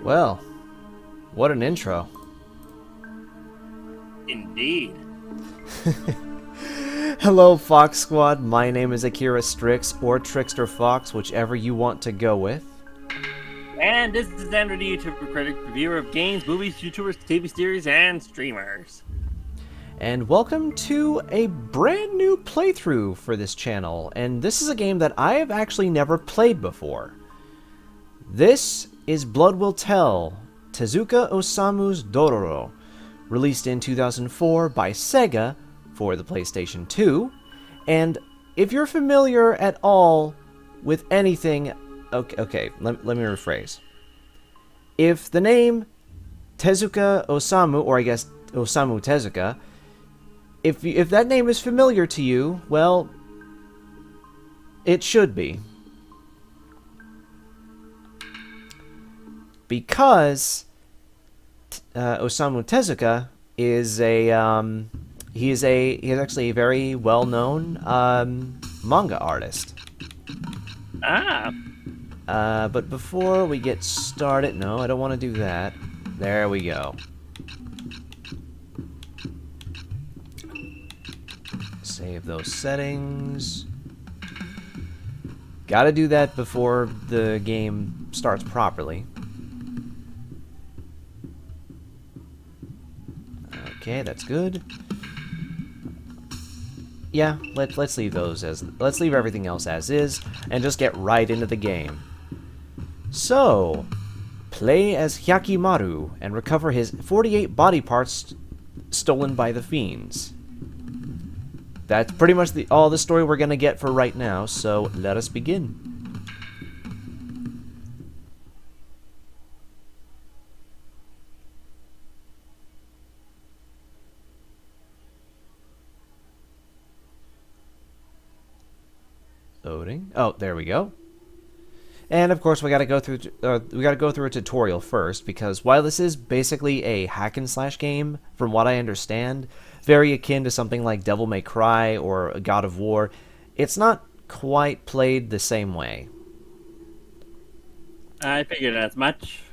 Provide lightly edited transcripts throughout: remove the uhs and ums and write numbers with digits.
Well, what an intro. Indeed. Hello, Fox Squad. My name is Akira Strix, or Trickster Fox, whichever you want to go with. And this is Andrew, the YouTuber critic, reviewer of games, movies, YouTubers, TV series, and streamers. And welcome to a brand new playthrough for this channel. And this is a game that I have actually never played before. This is Blood Will Tell, Tezuka Osamu's Dororo, released in 2004 by Sega for the PlayStation 2. And if you're familiar at all with anything... Okay, let me rephrase. If the name Tezuka Osamu, or I guess Osamu Tezuka, if that name is familiar to you, well, it should be. Because Osamu Tezuka is he is actually a very well-known manga artist. But before we get started, no, I don't want to do that. There we go. Save those settings. Gotta do that before the game starts properly. Okay, that's good. Yeah, let's leave those as let's leave everything else as is and just get right into the game. So, play as Hyakkimaru and recover his 48 body parts stolen by the fiends. That's pretty much all the story we're gonna get for right now, so let us begin. Loading. Oh, there we go. And of course, we gotta go through a tutorial first, because while this is basically a hack and slash game, from what I understand, very akin to something like Devil May Cry or God of War, it's not quite played the same way. I figured as much.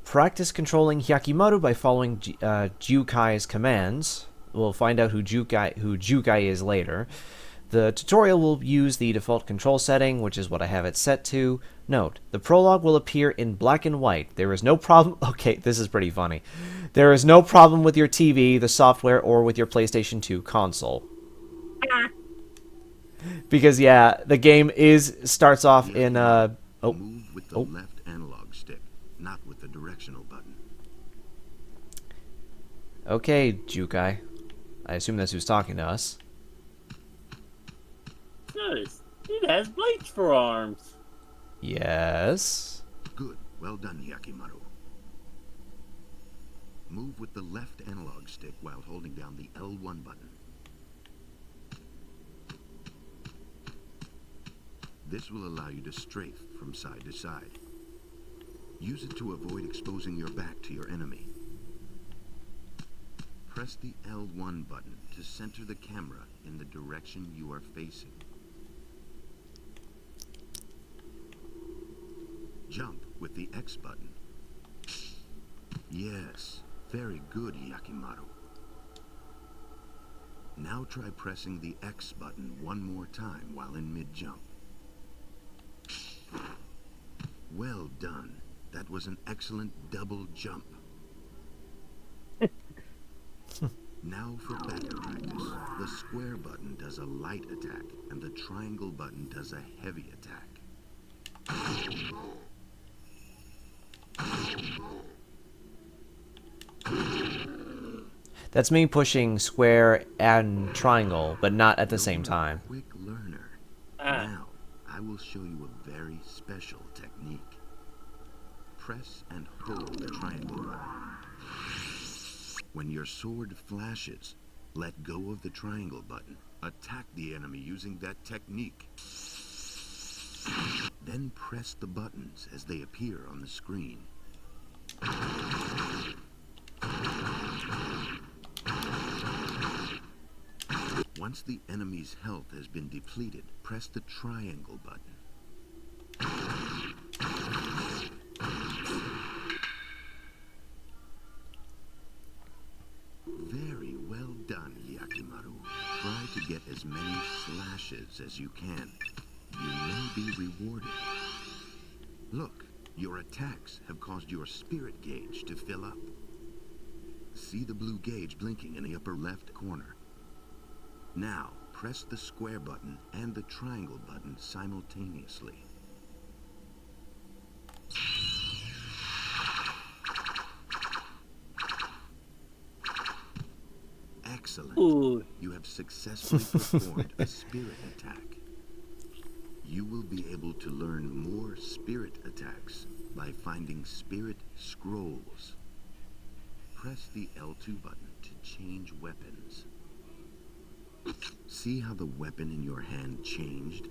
Practice controlling Hyakkimaru by following Jukai's commands. We'll find out who Jukai is later. The tutorial will use the default control setting, which is what I have it set to. Note, the prologue will appear in black and white. There is no problem... Okay, this is pretty funny. There is no problem with your TV, the software, or with your PlayStation 2 console. Because, yeah, the game starts off in... Move with the left analog stick, not with the directional button. Okay, Jukai. I assume that's who's talking to us. Notice, it has blades for arms. Yes. Good. Well done, Hyakkimaru. Move with the left analog stick while holding down the L1 button. This will allow you to strafe from side to side. Use it to avoid exposing your back to your enemy. Press the L1 button to center the camera in the direction you are facing. Jump with the X button. Yes, very good, Hyakkimaru. Now try pressing the X button one more time while in mid-jump. Well done. That was an excellent double jump. Now for battle practice. The square button does a light attack, and the triangle button does a heavy attack. That's me pushing square and triangle, but not at the same time. Quick learner. Now, I will show you a very special technique. Press and hold the triangle button. When your sword flashes, let go of the triangle button. Attack the enemy using that technique. Then press the buttons as they appear on the screen. Once the enemy's health has been depleted, press the triangle button. many slashes as you can. You may be rewarded. Look, your attacks have caused your spirit gauge to fill up. See the blue gauge blinking in the upper left corner. Now, press the square button and the triangle button simultaneously. Excellent. Ooh. You have successfully performed a spirit attack. You will be able to learn more spirit attacks by finding spirit scrolls. Press the L2 button to change weapons. See how the weapon in your hand changed?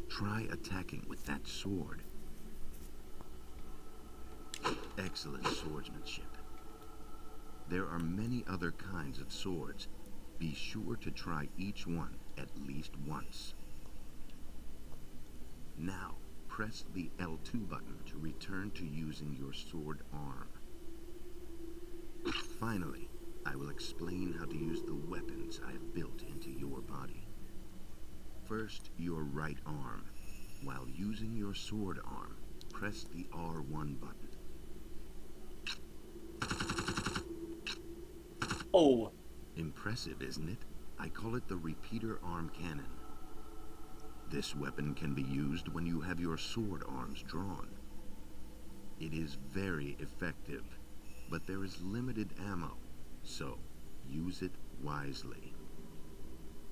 Try attacking with that sword. Excellent swordsmanship. There are many other kinds of swords. Be sure to try each one at least once. Now, press the L2 button to return to using your sword arm. Finally, I will explain how to use the weapons I have built into your body. First, your right arm. While using your sword arm, press the R1 button. Oh. Impressive, isn't it? I call it the repeater arm cannon. This weapon can be used when you have your sword arms drawn. It is very effective, but there is limited ammo, so use it wisely.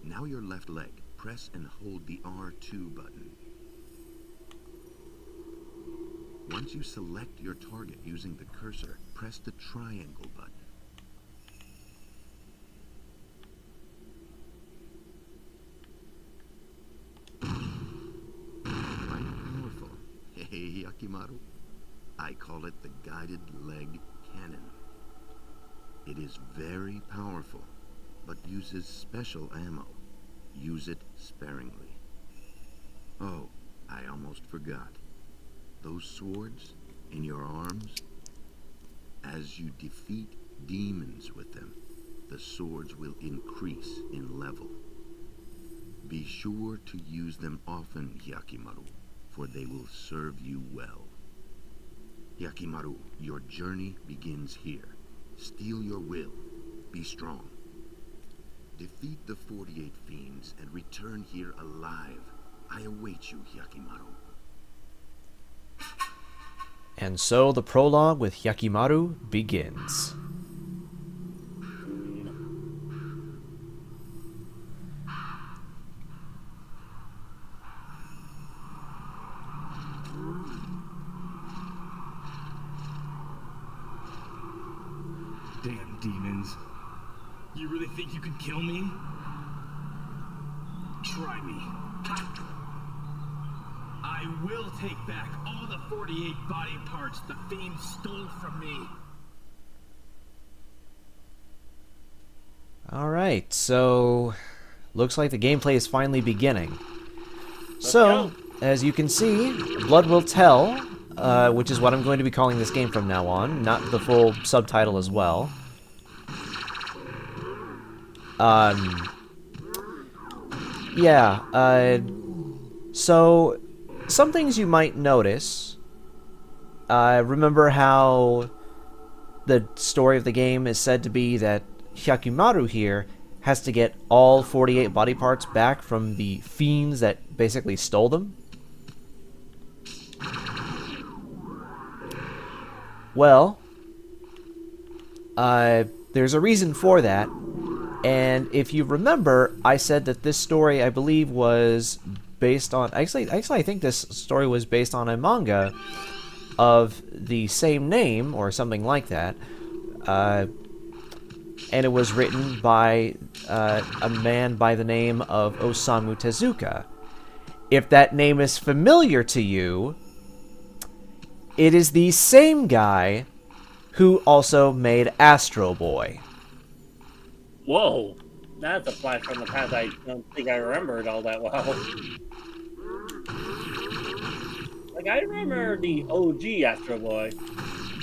Now your left leg, press and hold the R2 button. Once you select your target using the cursor, press the triangle button. Hey, Hyakkimaru. I call it the guided leg cannon. It is very powerful, but uses special ammo. Use it sparingly. Oh, I almost forgot. Those swords in your arms, as you defeat demons with them, the swords will increase in level. Be sure to use them often, Hyakkimaru, for they will serve you well. Hyakkimaru, your journey begins here. Steel your will. Be strong. Defeat the 48 fiends and return here alive. I await you, Hyakkimaru. And so the prologue with Hyakkimaru begins. Damn demons. You really think you can kill me? Try me. I will take back all the 48 body parts the fiend stole from me. Alright, so looks like the gameplay is finally beginning. Let's So, go. as you can see, Blood Will Tell, which is what I'm going to be calling this game from now on, not the full subtitle as well. So some things you might notice. Remember how the story of the game is said to be that Hyakkimaru here has to get all 48 body parts back from the fiends that basically stole them? Well, there's a reason for that, and if you remember, I said that this story, I believe, was based on... Actually, I think this story was based on a manga of the same name, or something like that, and it was written by a man by the name of Osamu Tezuka. If that name is familiar to you, it is the same guy who also made Astro Boy. Whoa. That's a flash from the past. I don't think I remember it all that well. Like, I remember the OG Astro Boy.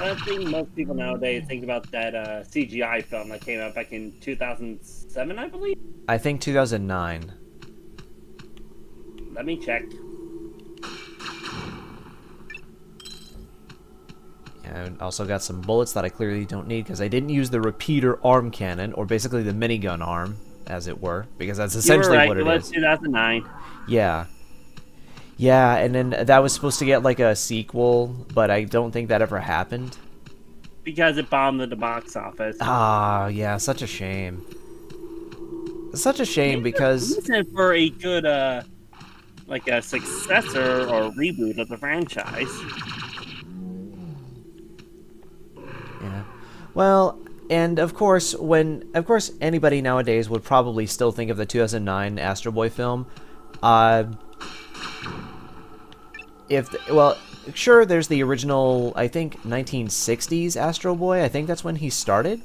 I don't think most people nowadays think about that CGI film that came out back in 2007, I believe? I think 2009. Let me check. And also got some bullets that I clearly don't need because I didn't use the repeater arm cannon, or basically the minigun arm, as it were, because that's essentially what it is. 2009. Yeah. Yeah, and then that was supposed to get like a sequel, but I don't think that ever happened. Because it bombed at the box office. Ah, yeah, such a shame. Such a shame because... Reason for a good, like a successor or reboot of the franchise. Yeah. Well, and of course, anybody nowadays would probably still think of the 2009 Astro Boy film. Sure, there's the original, I think, 1960s Astro Boy. I think that's when he started.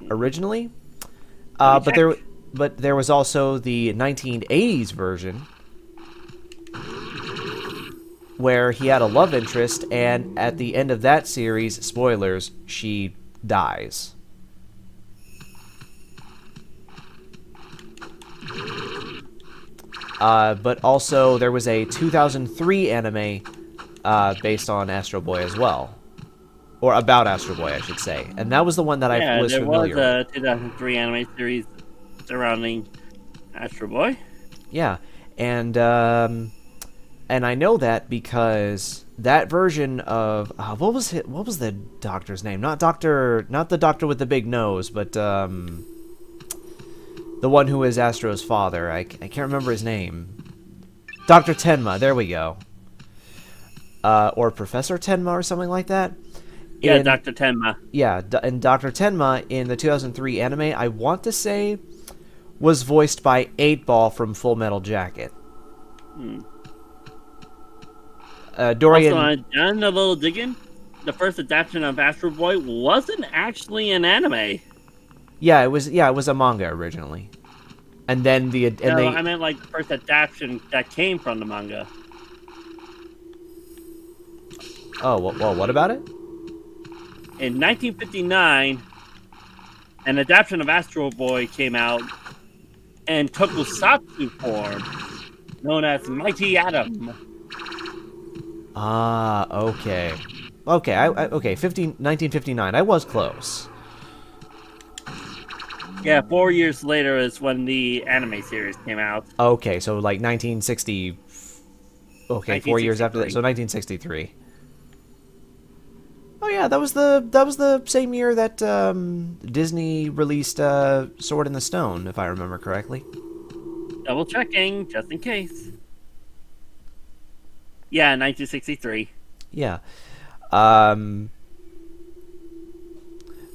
Originally. But there was also the 1980s version where he had a love interest, and at the end of that series, spoilers, she dies. But also there was a 2003 anime based on Astro Boy as well. Or about Astro Boy, I should say. And that was the one that I was familiar with. There was a 2003 anime series surrounding Astro Boy. Yeah, and I know that because that version of what was the doctor's name? Not the doctor with the big nose, but the one who is Astro's father. I can't remember his name. Dr. Tenma. There we go. Or Professor Tenma or something like that. Yeah, Dr. Tenma. Yeah, and Dr. Tenma in the 2003 anime, I want to say, was voiced by 8-Ball from Full Metal Jacket. Dorian. Also, done a little digging. The first adaptation of Astro Boy wasn't actually an anime. Yeah, it was a manga originally, and then I meant like the first adaptation that came from the manga. Oh, well, what about it? In 1959, an adaptation of Astro Boy came out and tokusatsu form, known as Mighty Atom. Ah, okay. Okay, 1959. I was close. Yeah, 4 years later is when the anime series came out. Okay, so like 1960. Okay, 4 years after that, so 1963. Oh yeah, that was the same year that Disney released Sword in the Stone, if I remember correctly. Double checking, just in case. Yeah, 1963. Yeah.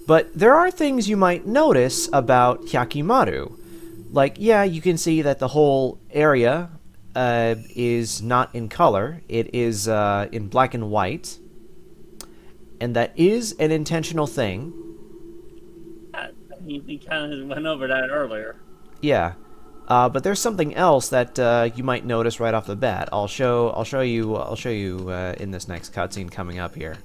But there are things you might notice about Hyakkimaru. Like, yeah, you can see that the whole area is not in color. It is in black and white. And that is an intentional thing. We kind of went over that earlier. Yeah. But there's something else that you might notice right off the bat. I'll show you in this next cutscene coming up here.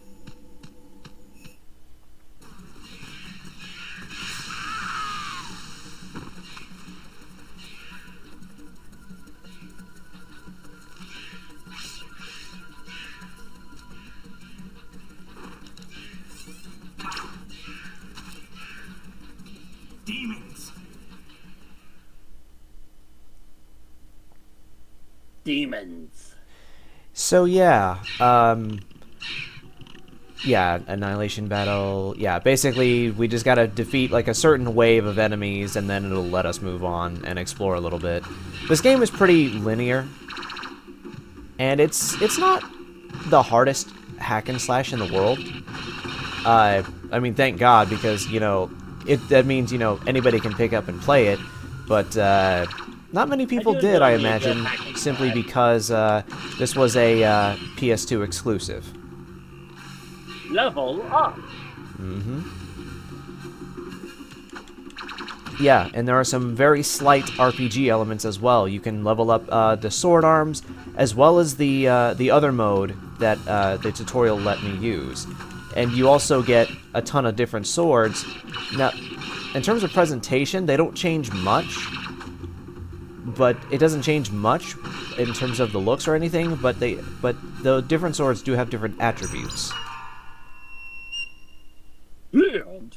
Demons. So yeah, annihilation battle. Yeah, basically we just gotta defeat like a certain wave of enemies, and then it'll let us move on and explore a little bit. This game is pretty linear, and it's not the hardest hack and slash in the world. I mean, thank God, because that means anybody can pick up and play it, but not many people did, I imagine, simply because this was a PS2 exclusive. Level up. Yeah, and there are some very slight RPG elements as well. You can level up the sword arms, as well as the other mode that the tutorial let me use. And you also get a ton of different swords. Now, in terms of presentation, they don't change much. but it doesn't change much in terms of the looks or anything. But the different swords do have different attributes. Build.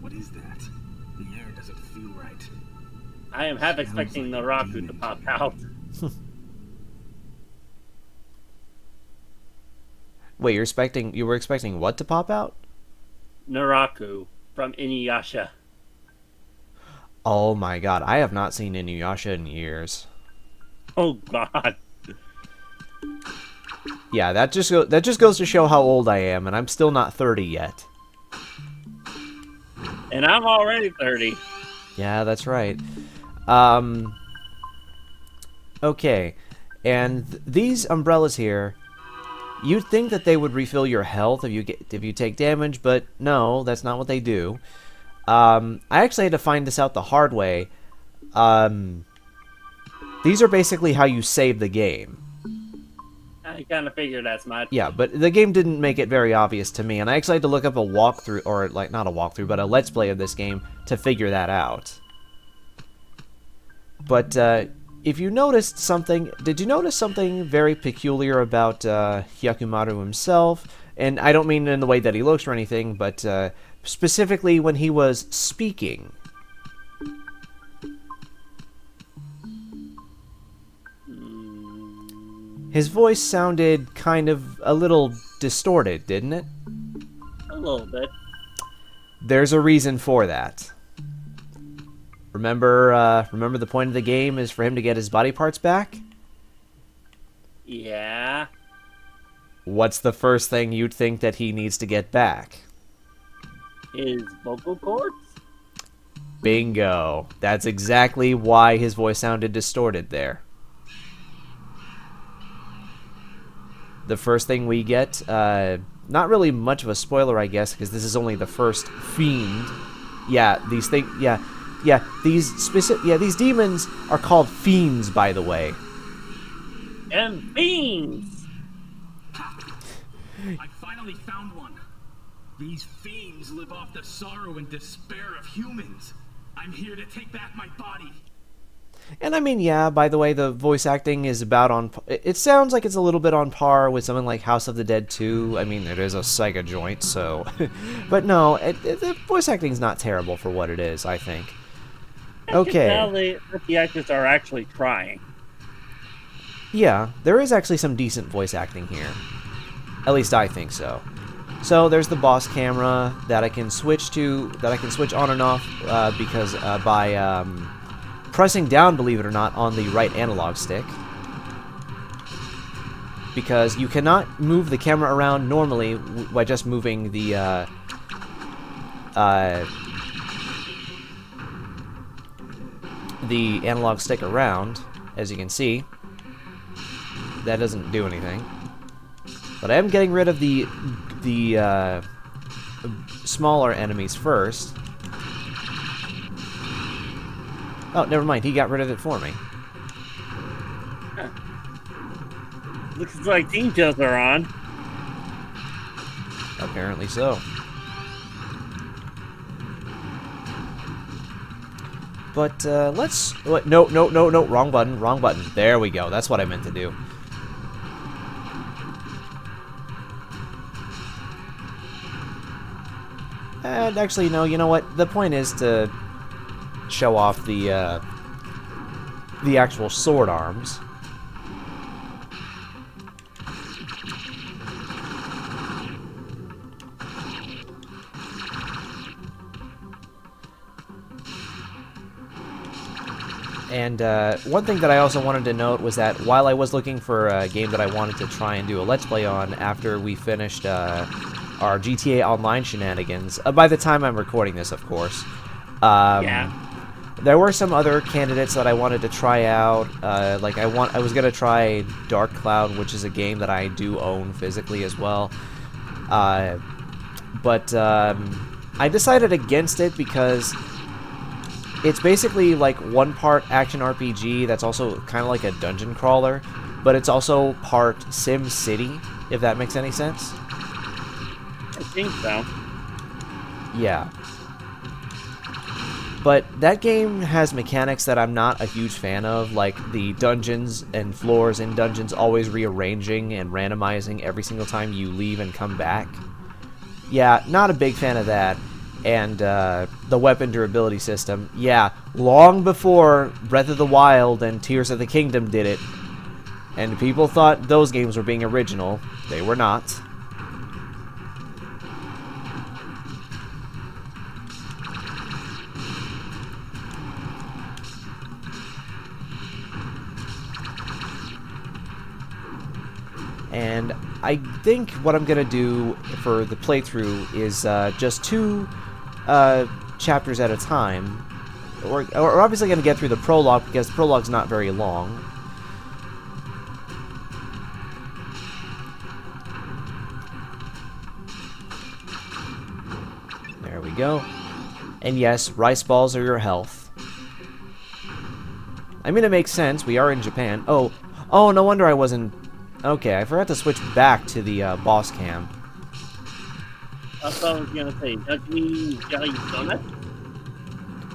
What is that? The air doesn't feel right. I am half expecting Naraku to pop out. Wait, you were expecting what to pop out? Naraku from Inuyasha. Oh my god, I have not seen Inuyasha in years. Oh god. Yeah, that just goes to show how old I am, and I'm still not 30 yet. And I'm already 30. Yeah, that's right. Okay, and these umbrellas here, you'd think that they would refill your health if you take damage, but no, that's not what they do. I actually had to find this out the hard way. These are basically how you save the game. I kind of figured as much. Yeah, but the game didn't make it very obvious to me, and I actually had to look up a walkthrough, or like not a walkthrough, but a let's play of this game to figure that out. But if you noticed something, did you notice something very peculiar about Hyakkimaru himself? And I don't mean in the way that he looks or anything, but specifically when he was speaking. His voice sounded kind of a little distorted, didn't it? A little bit. There's a reason for that. Remember the point of the game is for him to get his body parts back? Yeah. What's the first thing you'd think that he needs to get back? His vocal cords? Bingo. That's exactly why his voice sounded distorted there. The first thing we get, not really much of a spoiler, I guess, because this is only the first fiend. Yeah, these these demons are called fiends, by the way. And fiends! I finally found one. These fiends live off the sorrow and despair of humans. I'm here to take back my body. And I mean, yeah, by the way, the voice acting is about on... It sounds like it's a little bit on par with something like House of the Dead 2. I mean, it is a Sega joint, so... But no, the voice acting's not terrible for what it is, I think. Okay. Now the actors are actually trying. Yeah, there is actually some decent voice acting here. At least I think so. So there's the boss camera that I can switch on and off because by pressing down, believe it or not, on the right analog stick. Because you cannot move the camera around normally by just moving the analog stick around, as you can see. That doesn't do anything. But I am getting rid of the smaller enemies first. Oh, never mind. He got rid of it for me. Looks like team kills are on. Apparently so. But let's... No, wrong button, wrong button. There we go. That's what I meant to do. And actually, no, you know what? The point is to show off the actual sword arms. And one thing that I also wanted to note was that while I was looking for a game that I wanted to try and do a Let's Play on after we finished our GTA Online shenanigans, by the time I'm recording this, of course, Yeah. there were some other candidates that I wanted to try out. Like I was gonna try Dark Cloud, which is a game that I do own physically as well. But I decided against it because it's basically like one part action RPG that's also kind of like a dungeon crawler, but it's also part Sim City, if that makes any sense. I think so. Yeah. But that game has mechanics that I'm not a huge fan of, like the dungeons and floors in dungeons always rearranging and randomizing every single time you leave and come back. Yeah, not a big fan of that. And the weapon durability system. Yeah, long before Breath of the Wild and Tears of the Kingdom did it. And people thought those games were being original. They were not. And I think what I'm going to do for the playthrough is just 2 chapters at a time. We're obviously going to get through the prologue because the prologue's not very long. There we go. And yes, rice balls are your health. I mean, it makes sense. We are in Japan. Oh, no wonder I wasn't... Okay, I forgot to switch back to the boss cam. That's what I was gonna say. Does he jelly donut?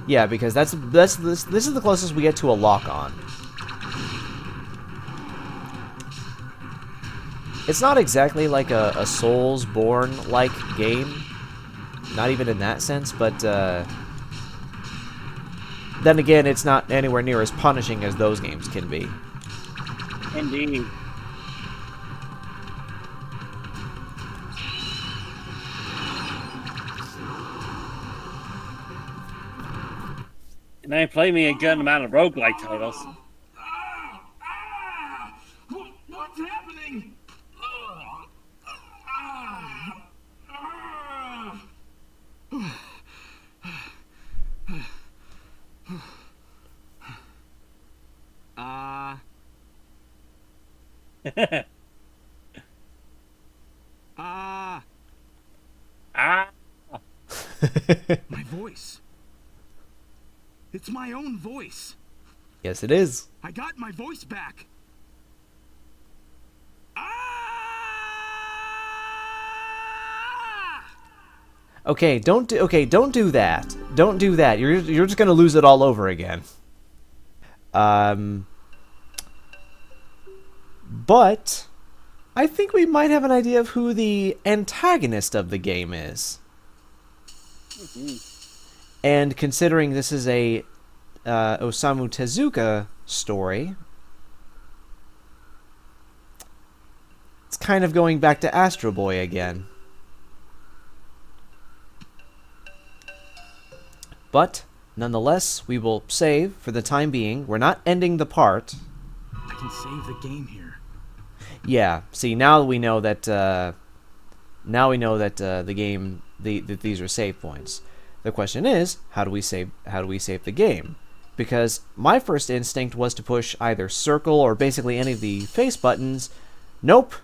Yeah, because this is the closest we get to a lock-on. It's not exactly like a Soulsborne-like game. Not even in that sense, but then again, it's not anywhere near as punishing as those games can be. Indeed. And I play me a good amount of roguelike titles. What's happening? My voice. It's my own voice. Yes, it is. I got my voice back. Okay, don't do that. Don't do that. You're just gonna lose it all over again. But I think we might have an idea of who the antagonist of the game is. And considering this is a Osamu Tezuka story, it's kind of going back to Astro Boy again. But, nonetheless, we will save for the time being. We're not ending the part. I can save the game here. Yeah, see, now we know that, the game, that these are save points. The question is, how do we save the game? Because my first instinct was to push either circle or basically any of the face buttons. Nope.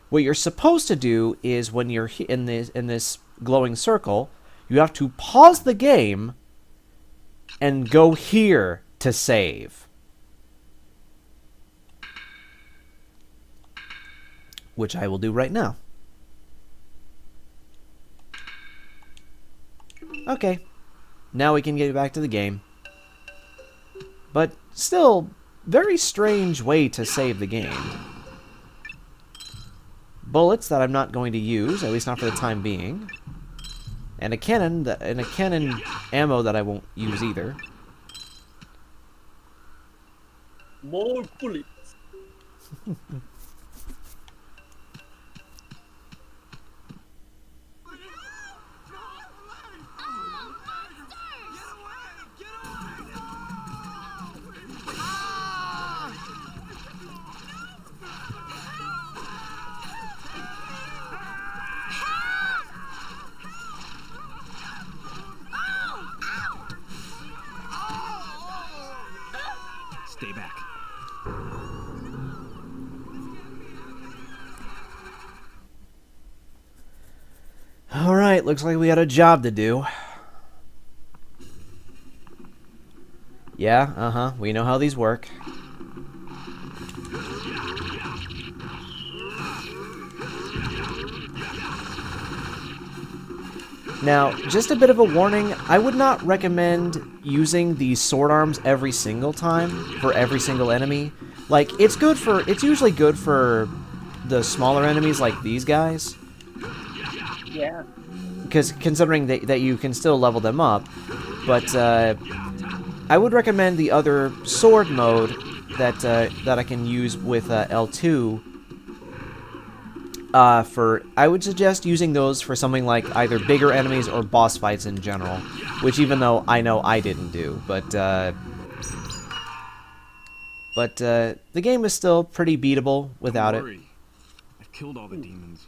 What you're supposed to do is when you're in this glowing circle, you have to pause the game and go here to save. Which I will do right now. Okay. Now we can get back to the game. But still, very strange way to save the game. Bullets that I'm not going to use, at least not for the time being. And a cannon ammo that I won't use either. More bullets. Stay back. Alright, looks like we got a job to do. Yeah, we know how these work. Now, just a bit of a warning, I would not recommend using these sword arms every single time for every single enemy. Like, it's usually good for the smaller enemies like these guys, Yeah. because considering that you can still level them up, but I would recommend the other sword mode that I can use with L2. I would suggest using those for something like either bigger enemies or boss fights in general, which even though I know I didn't do, but the game is still pretty beatable without it. I've killed all the demons.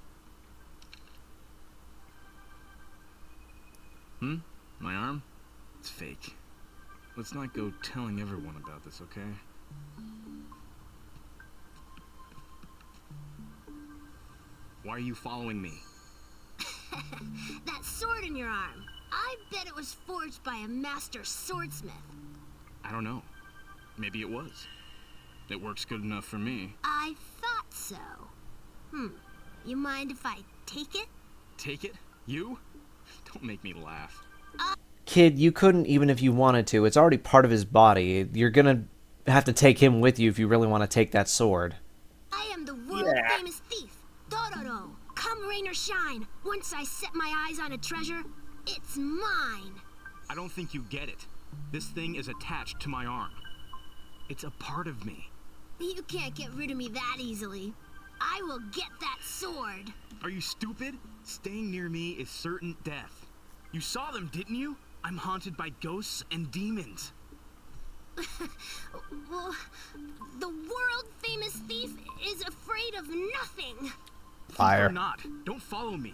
My arm? It's fake. Let's not go telling everyone about this, okay? Why are you following me? That sword in your arm. I bet it was forged by a master swordsmith. I don't know. Maybe it was. It works good enough for me. I thought so. You mind if I take it? Take it? You? Don't make me laugh. Kid, you couldn't even if you wanted to. It's already part of his body. You're gonna have to take him with you if you really want to take that sword. I am the world-famous thief, Dororo. Come rain or shine, once I set my eyes on a treasure, it's mine. I don't think you get it. This thing is attached to my arm. It's a part of me. You can't get rid of me that easily. I will get that sword. Are you stupid? Staying near me is certain death. You saw them, didn't you? I'm haunted by ghosts and demons. Well, the world-famous thief is afraid of nothing. Fire. Or not. Don't follow me.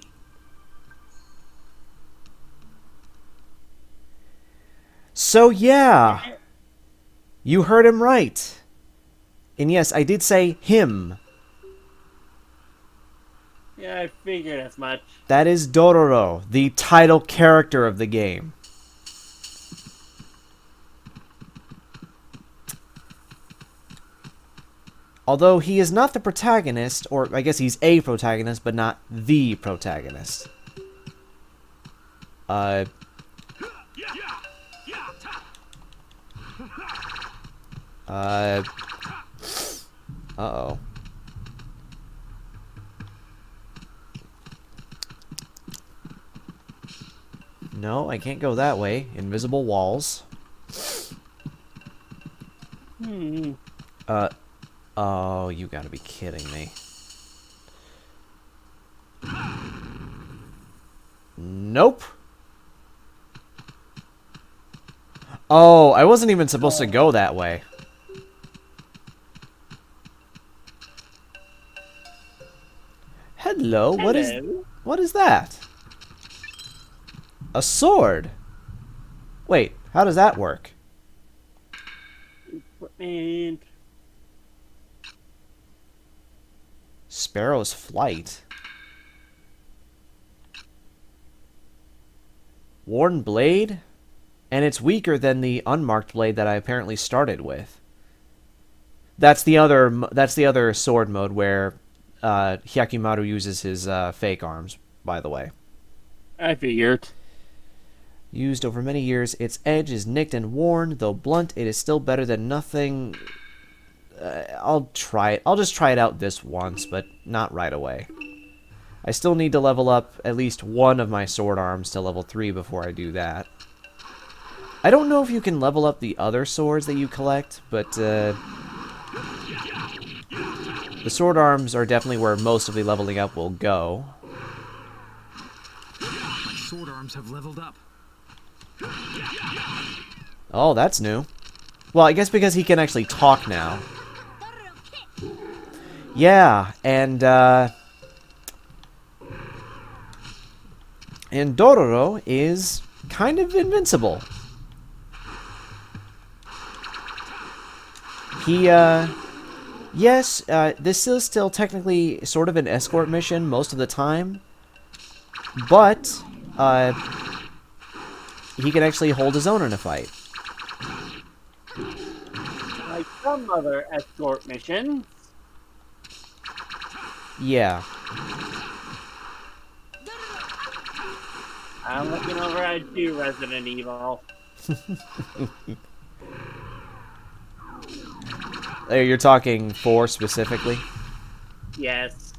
So yeah, you heard him right. And yes, I did say him. Yeah, I figured as much. That is Dororo, the title character of the game. Although he is not the protagonist, or I guess he's a protagonist, but not the protagonist. Uh-oh. No, I can't go that way. Invisible walls. Oh, you gotta be kidding me. Nope. Oh, I wasn't even supposed to go that way. Hello, what is that? A sword. Wait, how does that work? Equipment. Sparrow's flight. Worn blade? And it's weaker than the unmarked blade that I apparently started with. That's the other sword mode where Hyakkimaru uses his fake arms, by the way. I figured. Used over many years, its edge is nicked and worn. Though blunt, it is still better than nothing. I'll try it. I'll just try it out this once, but not right away. I still need to level up at least one of my sword arms to level 3 before I do that. I don't know if you can level up the other swords that you collect, but the sword arms are definitely where most of the leveling up will go. My sword arms have leveled up. Oh, that's new. Well, I guess because he can actually talk now. Yeah, and Dororo is kind of invincible. He, yes, this is still technically sort of an escort mission most of the time, but, he can actually hold his own in a fight. Like some other escort missions. Yeah. I'm looking over at you, Resident Evil. You're talking 4 specifically? Yes.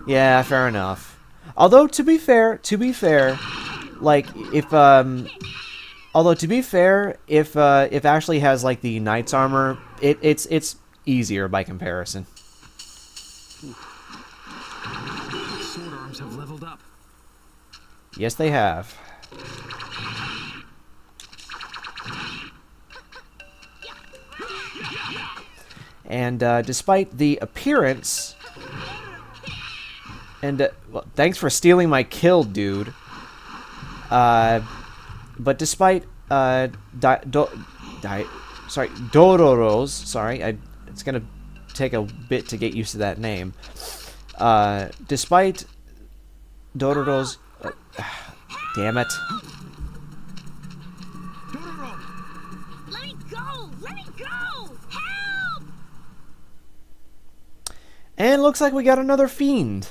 Yeah, fair enough. Although to be fair, like if Ashley has like the knight's armor, it's easier by comparison. Sword arms have leveled up. Yes, they have. And despite the appearance, and well, thanks for stealing my kill, dude. But despite Dororo's, sorry, it's gonna take a bit to get used to that name. Despite Dororo's, damn it. Dororo! Let me go! Let me go! Help! And looks like we got another fiend.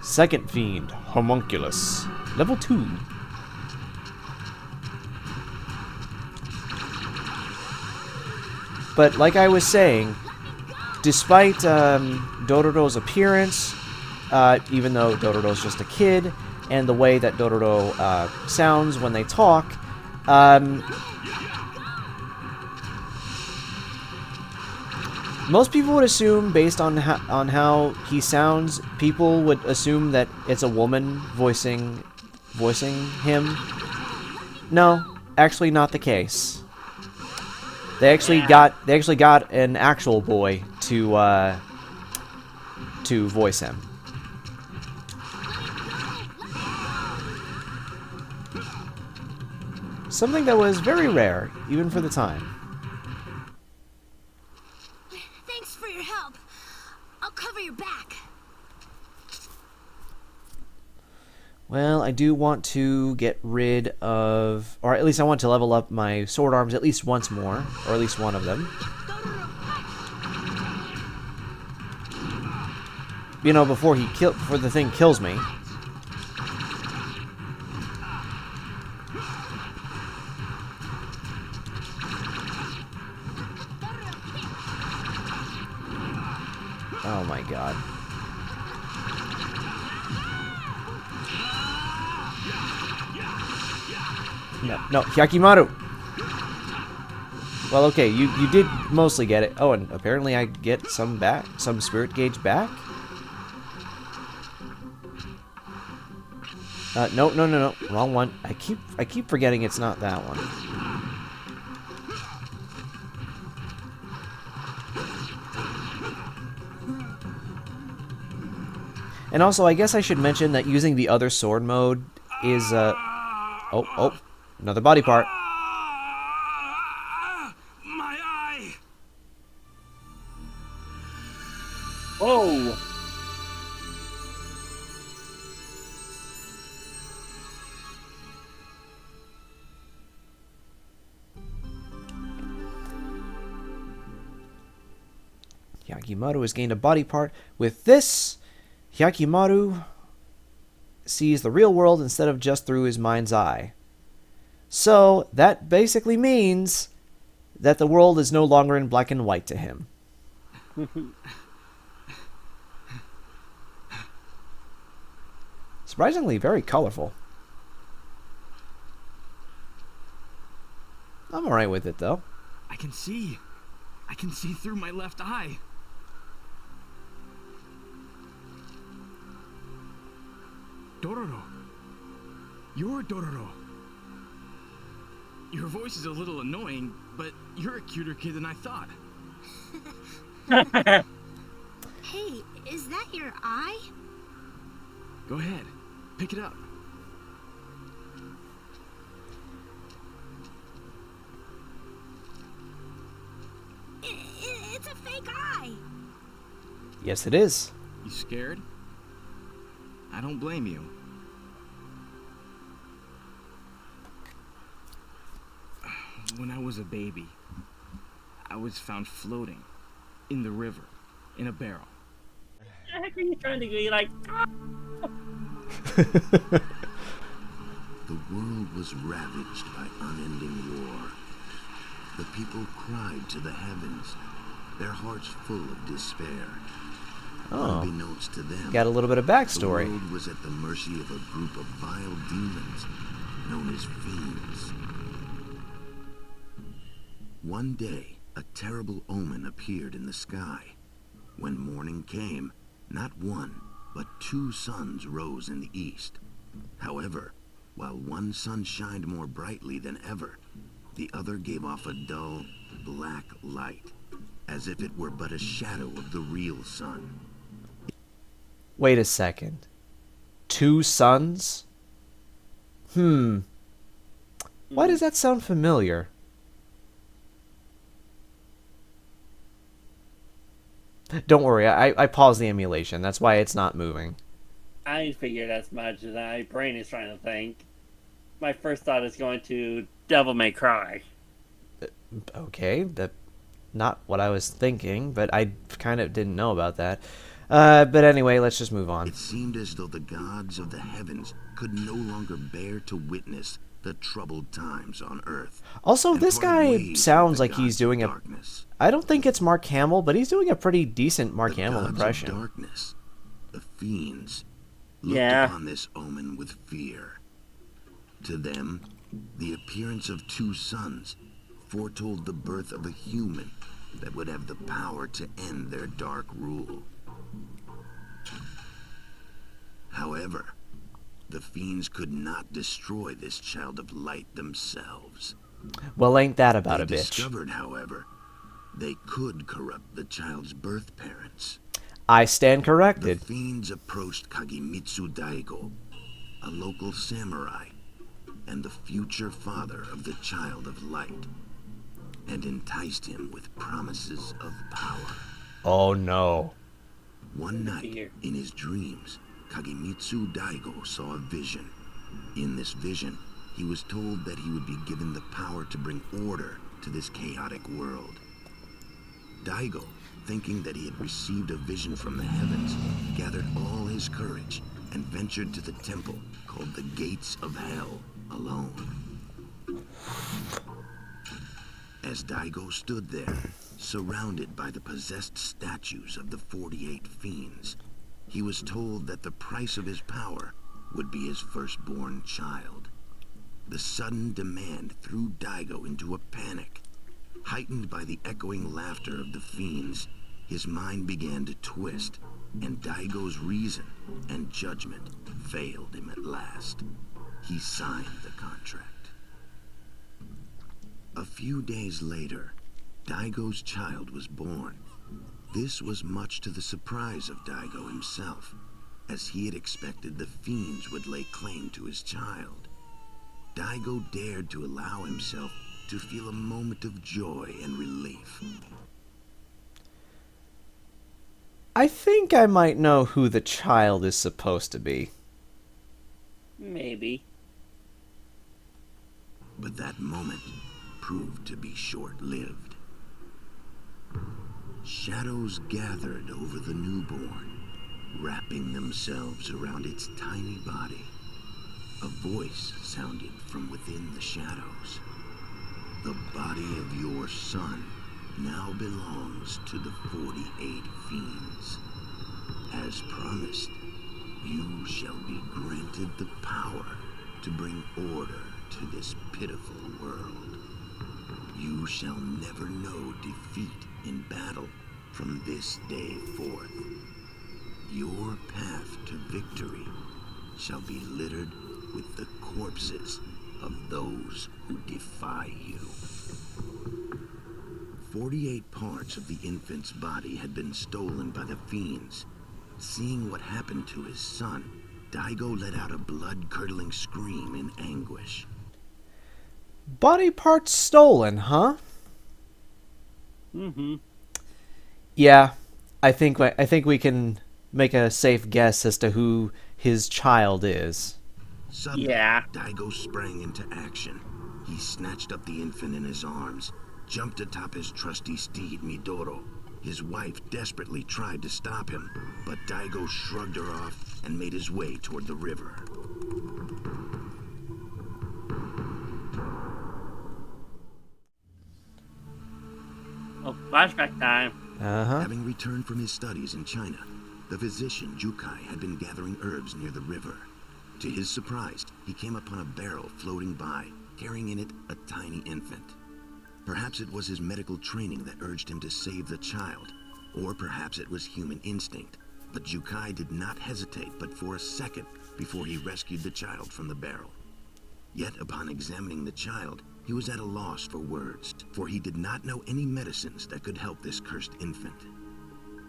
Second fiend, homunculus, level 2. But like I was saying, despite Dororo's appearance, even though Dororo's just a kid, and the way that Dororo sounds when they talk, most people would assume, based on how he sounds, people would assume that it's a woman voicing him. No, actually not the case. They actually got an actual boy to voice him. Something that was very rare, even for the time. Thanks for your help. I'll cover your back. Well, I do want to get rid of, or at least I want to level up my sword arms at least once more, or at least one of them. You know, before the thing kills me. Oh my god. No, Hyakkimaru! Well, okay, you did mostly get it. Oh, and apparently I get some back, some spirit gauge back? No, wrong one. I keep forgetting it's not that one. And also, I guess I should mention that using the other sword mode is, oh, another body part. My eye! Whoa! Hyakkimaru has gained a body part. With this, Hyakkimaru sees the real world instead of just through his mind's eye. So, that basically means that the world is no longer in black and white to him. Surprisingly, very colorful. I'm alright with it, though. I can see. I can see through my left eye. Dororo. You're Dororo. Your voice is a little annoying, but you're a cuter kid than I thought. Hey, is that your eye? Go ahead. Pick it up. It's a fake eye. Yes, it is. You scared? I don't blame you. When I was a baby, I was found floating in the river in a barrel. the heck are you trying to be like? The world was ravaged by unending war. The people cried to the heavens, their hearts full of despair. Oh. Unbeknownst to them, Got a little bit of the backstory. world was at the mercy of a group of vile demons known as fiends. One day, a terrible omen appeared in the sky. When morning came, not one, but two suns rose in the east. However, while one sun shined more brightly than ever, the other gave off a dull, black light, as if it were but a shadow of the real sun. Wait a second. Two suns? Why does that sound familiar? Don't worry, I paused the emulation. That's why it's not moving. I figured as much as my brain is trying to think. My first thought is going to Devil May Cry. Okay, that not what I was thinking, but I kind of didn't know about that. But anyway, let's just move on. It seemed as though the gods of the heavens could no longer bear to witness the troubled times on Earth. Also, and this parted guy ways with sounds the like he's gods doing of a... darkness. I don't think it's Mark Hamill, but he's doing a pretty decent Mark The Hamill gods impression. of darkness, the fiends, looked Yeah. upon this omen with fear. To them, the appearance of two suns foretold the birth of a human that would have the power to end their dark rule. However, the fiends could not destroy this child of light themselves. Well, ain't that about They a bitch. discovered, however, they could corrupt the child's birth parents. I stand The corrected. fiends approached Kagemitsu Daigo, a local samurai, and the future father of the child of light, and enticed him with promises of power. Oh no. One night, Fear. in his dreams, Kagemitsu Daigo saw a vision. In this vision, he was told that he would be given the power to bring order to this chaotic world. Daigo, thinking that he had received a vision from the heavens, gathered all his courage and ventured to the temple called the Gates of Hell alone. As Daigo stood there, surrounded by the possessed statues of the 48 fiends, he was told that the price of his power would be his firstborn child. The sudden demand threw Daigo into a panic. Heightened by the echoing laughter of the fiends, his mind began to twist, and Daigo's reason and judgment failed him at last. He signed the contract. A few days later, Daigo's child was born. This was much to the surprise of Daigo himself, as he had expected the fiends would lay claim to his child. Daigo dared to allow himself to feel a moment of joy and relief. I think I might know who the child is supposed to be. Maybe. But that moment proved to be short-lived. Shadows gathered over the newborn, wrapping themselves around its tiny body. A voice sounded from within the shadows. The body of your son now belongs to the 48 fiends. As promised, you shall be granted the power to bring order to this pitiful world. You shall never know defeat in battle from this day forth. Your path to victory shall be littered with the corpses of those who defy you. 48 parts of the infant's body had been stolen by the fiends. Seeing what happened to his son, Daigo let out a blood-curdling scream in anguish. Body parts stolen, huh? Mm-hmm. Yeah, I think we can make a safe guess as to who his child is. Suddenly, Yeah. Daigo sprang into action. He snatched up the infant in his arms, jumped atop his trusty steed, Midoro, His wife desperately tried to stop him, but Daigo shrugged her off and made his way toward the river. Oh, flashback time. Having returned from his studies in China, the physician Jukai had been gathering herbs near the river. To his surprise, he came upon a barrel floating by, carrying in it a tiny infant. Perhaps it was his medical training that urged him to save the child, or perhaps it was human instinct, but Jukai did not hesitate but for a second before he rescued the child from the barrel. Yet upon examining the child, he was at a loss for words, for he did not know any medicines that could help this cursed infant.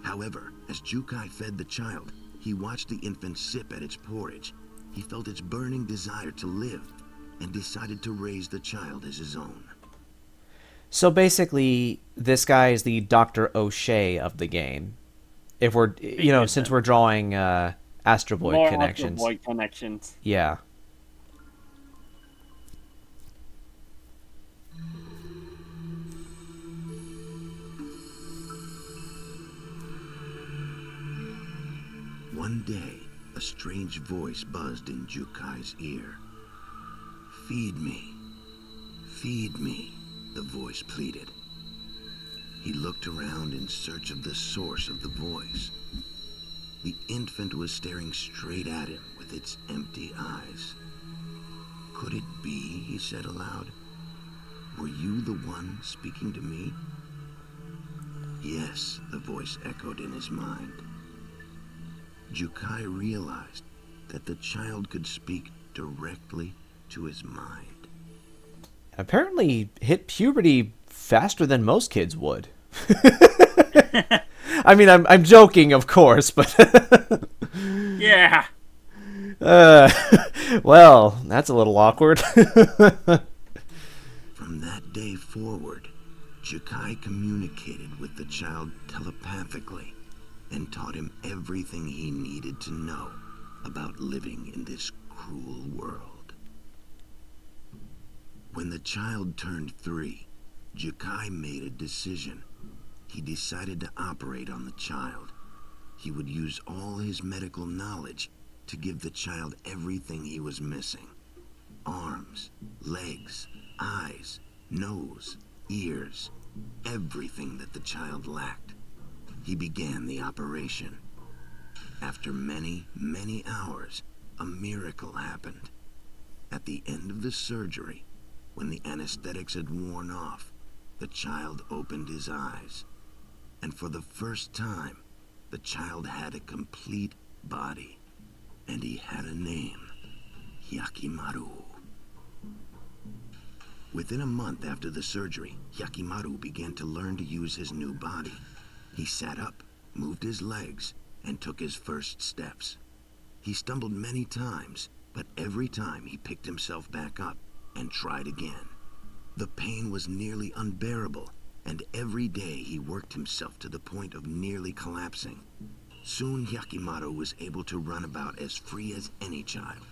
However, as Jukai fed the child, he watched the infant sip at its porridge. He felt its burning desire to live and decided to raise the child as his own. So basically, this guy is the Dr. O'Shea of the game. If we're, since we're drawing Astro Boy More connections. Astro Boy connections. Yeah. One day, a strange voice buzzed in Jukai's ear. "Feed me. Feed me," the voice pleaded. He looked around in search of the source of the voice. The infant was staring straight at him with its empty eyes. "Could it be?" he said aloud. "Were you the one speaking to me?" "Yes," the voice echoed in his mind. Jukai realized that the child could speak directly to his mind. Apparently hit puberty faster than most kids would. I mean, I'm joking, of course, but Yeah. well, that's a little awkward. From that day forward, Jukai communicated with the child telepathically and taught him everything he needed to know about living in this cruel world. When the child turned 3, Jukai made a decision. He decided to operate on the child. He would use all his medical knowledge to give the child everything he was missing. Arms, legs, eyes, nose, ears, everything that the child lacked. He began the operation. After many, many hours, a miracle happened. At the end of the surgery, when the anesthetics had worn off, the child opened his eyes. And for the first time, the child had a complete body. And he had a name, Hyakkimaru. Within a month after the surgery, Hyakkimaru began to learn to use his new body. He sat up, moved his legs, and took his first steps. He stumbled many times, but every time he picked himself back up and tried again. The pain was nearly unbearable, and every day he worked himself to the point of nearly collapsing. Soon Hyakkimaru was able to run about as free as any child.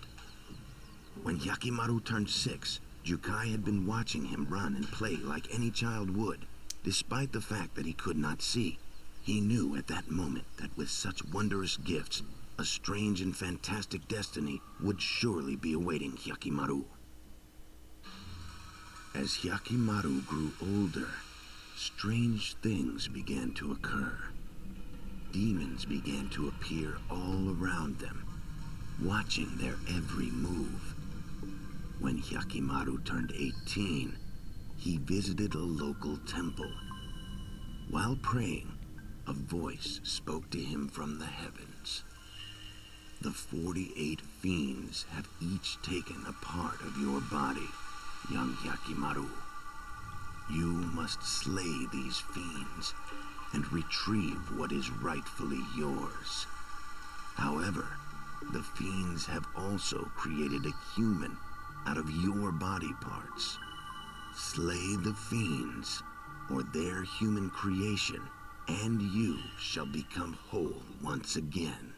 When Hyakkimaru turned 6, Jukai had been watching him run and play like any child would. Despite the fact that he could not see, he knew at that moment that with such wondrous gifts, a strange and fantastic destiny would surely be awaiting Hyakkimaru. As Hyakkimaru grew older, strange things began to occur. Demons began to appear all around them, watching their every move. When Hyakkimaru turned 18, he visited a local temple. While praying, a voice spoke to him from the heavens. "The 48 fiends have each taken a part of your body, young Hyakkimaru. You must slay these fiends and retrieve what is rightfully yours. However, the fiends have also created a human out of your body parts. Slay the fiends, or their human creation, and you shall become whole once again."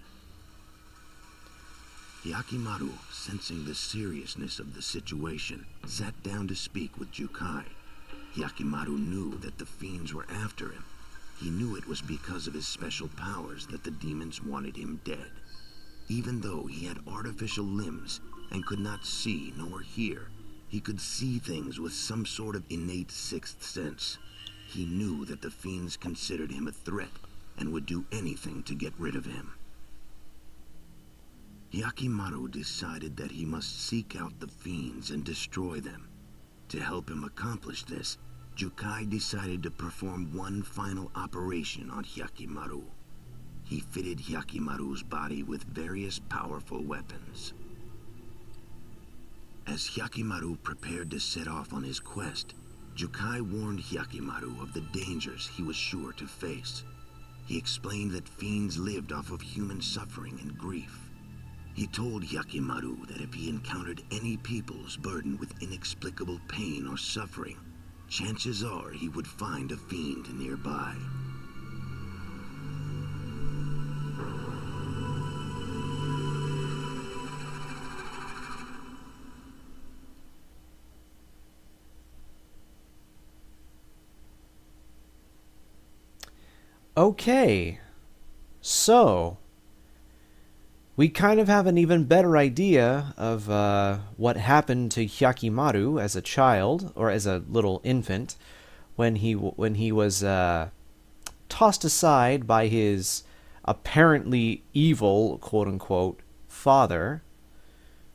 Hyakkimaru, sensing the seriousness of the situation, sat down to speak with Jukai. Hyakkimaru knew that the fiends were after him, He knew it was because of his special powers that the demons wanted him dead. Even though he had artificial limbs and could not see nor hear, he could see things with some sort of innate sixth sense. He knew that the fiends considered him a threat and would do anything to get rid of him. Hyakkimaru decided that he must seek out the fiends and destroy them. To help him accomplish this, Jukai decided to perform one final operation on Hyakkimaru. He fitted Hyakkimaru's body with various powerful weapons. As Hyakkimaru prepared to set off on his quest, Jukai warned Hyakkimaru of the dangers he was sure to face. He explained that fiends lived off of human suffering and grief. He told Hyakkimaru that if he encountered any peoples burdened with inexplicable pain or suffering, chances are he would find a fiend nearby. Okay, so we kind of have an even better idea of what happened to Hyakkimaru as a child, or as a little infant, when he was tossed aside by his apparently evil, quote-unquote, father,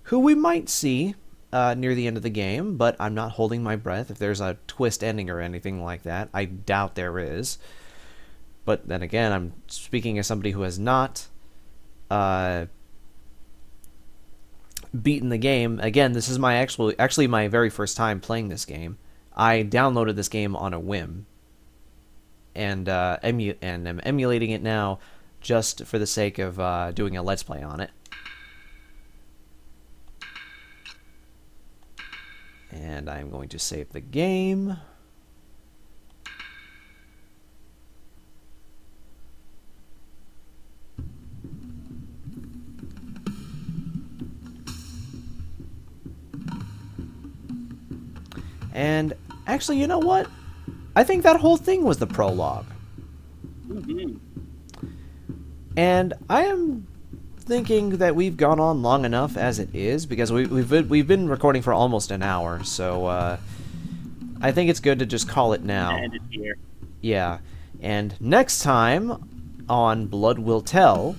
who we might see near the end of the game, but I'm not holding my breath if there's a twist ending or anything like that. I doubt there is. But then again, I'm speaking as somebody who has not beaten the game. Again, this is my actually my very first time playing this game. I downloaded this game on a whim, and am emulating it now just for the sake of doing a Let's Play on it. And I'm going to save the game. And actually, you know what? I think that whole thing was the prologue. Mm-hmm. And I am thinking that we've gone on long enough as it is, because we've been recording for almost an hour, so I think it's good to just call it now. End it here. Yeah. And next time on Blood Will Tell,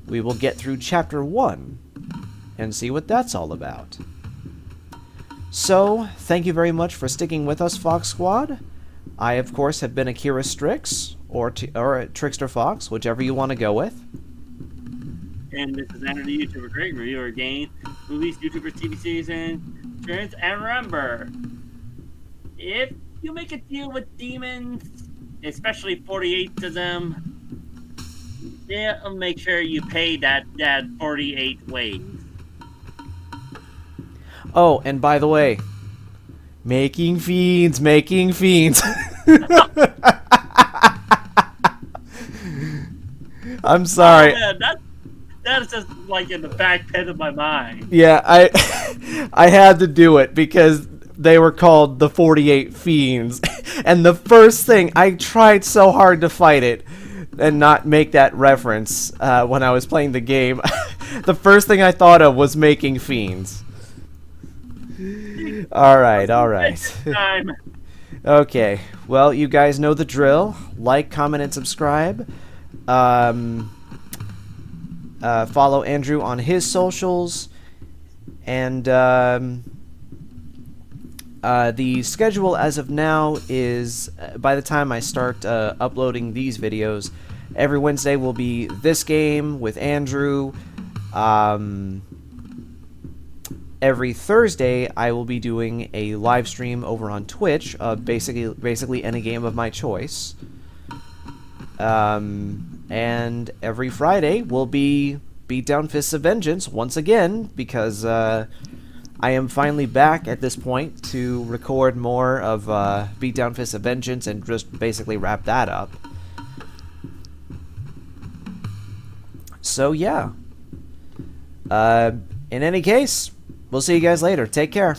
we will get through Chapter 1 and see what that's all about. So, thank you very much for sticking with us, Fox Squad. I, of course, have been Akira Strix, or Trickster Fox, whichever you want to go with. And this is Andrew, the YouTuber, great reviewer of games, movies, YouTubers, TV series, and trends. And remember, if you make a deal with demons, especially 48 of them, yeah, make sure you pay that 48 ways. Oh, and by the way, making fiends. I'm sorry. Oh, man, that is just like in the back pit of my mind. Yeah, I had to do it because they were called the 48 Fiends. And the first thing, I tried so hard to fight it and not make that reference when I was playing the game. The first thing I thought of was making fiends. Alright. Time. Okay, well, you guys know the drill. Like, comment, and subscribe. Follow Andrew on his socials. And the schedule as of now is, by the time I start uploading these videos, every Wednesday will be this game with Andrew. Every Thursday, I will be doing a live stream over on Twitch of basically any game of my choice. And every Friday will be Beatdown Fists of Vengeance once again, because I am finally back at this point to record more of Beatdown Fists of Vengeance and just basically wrap that up. So yeah. In any case, we'll see you guys later. Take care.